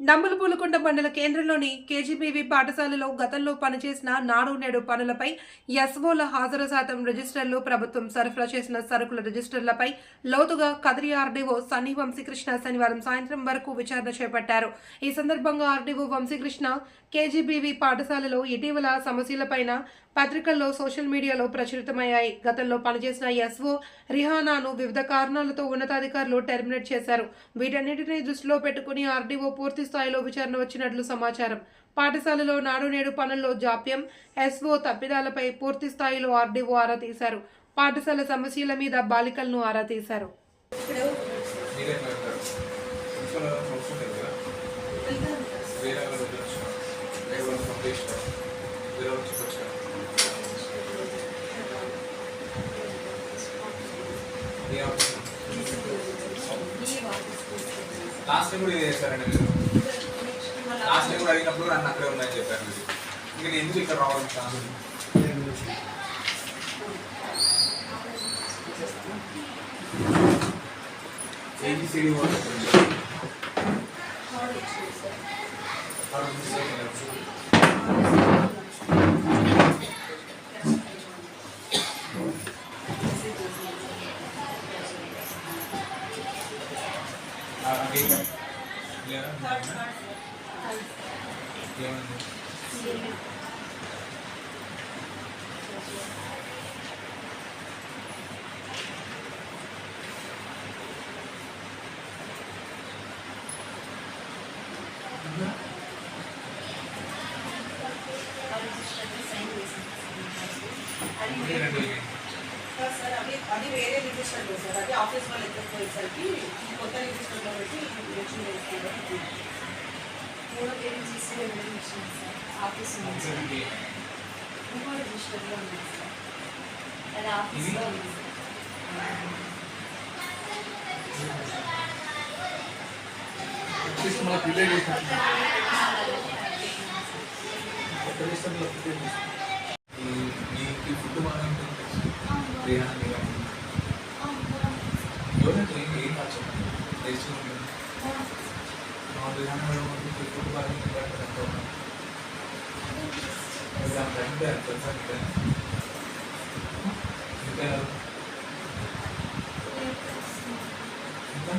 నంబులపూలకొండ మండల కేంద్రంలోని కేజీబీవీ పాఠశాలలో గతంలో పనిచేసిన నాడు నేడు పనులపై ఎస్ఓల హాజరు శాతం రిజిస్టర్లు, ప్రభుత్వం సరఫరా చేసిన సరుకుల రిజిస్టర్లపై లోతుగా కదిరి ఆర్డీఓ సన్నీ వంశీకృష్ణ శనివారం సాయంత్రం వరకు విచారణ చేపట్టారు. ఈ సందర్భంగా ఆర్డీఓ వంశీకృష్ణ కేజీబీవీ పాఠశాలలో ఇటీవల సమస్యలపైన పత్రికల్లో, సోషల్ మీడియాలో ప్రచురితమయ్యాయి. గతంలో పనిచేసిన ఎస్ఓ రిహానాను వివిధ కారణాలతో ఉన్నతాధికారులు టెర్మినేట్ చేశారు. వీటన్నిటిని దృష్టిలో పెట్టుకుని ఆర్డీఓ పూర్తి స్థాయిలో విచారణ వచ్చినట్లు సమాచారం. పాఠశాలలో నాడు నేడు పనుల్లో జాప్యం, ఎస్ఓ తప్పిదాలపై పూర్తి స్థాయిలో ఆర్డీఓ ఆరా తీశారు. పాఠశాల సమస్యల మీద బాలికలను ఆరా తీశారు. లాస్ట్ టైం కూడా ఇది చేస్తారండి మీరు. లాస్ట్ టైం కూడా అడిగినప్పుడు నన్ను అక్కడే ఉన్నాయని చెప్పారు మీరు. ఇంకా నేను ఎందుకు ఇక్కడ రావడం ఛాన్స్ ఏబిసిడి అది వేరే రిజిస్టర్ సార్. అది ఆఫీస్ వాళ్ళు ఎక్కడిపోయేసరికి కొత్త రిజిస్టర్లో పెట్టి ఎలక్షన్ చేస్తున్నారు. మూడో పేరెంట్స్ ఇస్తే సార్ ఆఫీస్ ఉంది. ఇంకో రిజిస్టర్లో ఉంది సార్. అది ఆఫీస్లో ఉంది ఫుడ్ బాగా ఎవరంటే ఏం కాదు చెప్పండి. ఫుడ్ బాగా ఇంకా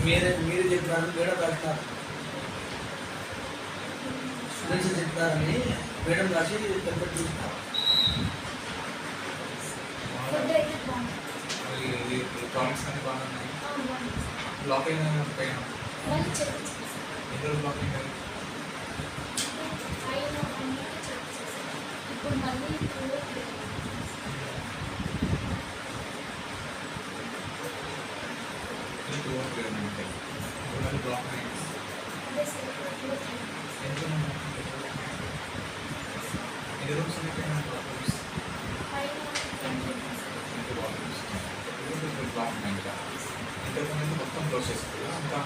మీరు మీరు చెప్పినారు మేడం రాసినారు, స్టూడెంట్స్ చెప్తారని మేడం రాసి పెద్దలు చూస్తున్నారు. ప్రామిస్ కానీ బాగున్నాయి. బ్లాక్ అయినా పైన ఎన్ని బ్లాక్ అయినాయి? బ్లాక్ ఎన్ని రూమ్స్ ఉన్నాయి? బ్లాక్ ఇంకా ఇంతకుముందు మొత్తం క్లోజ్ చేస్తుంది ఇంకా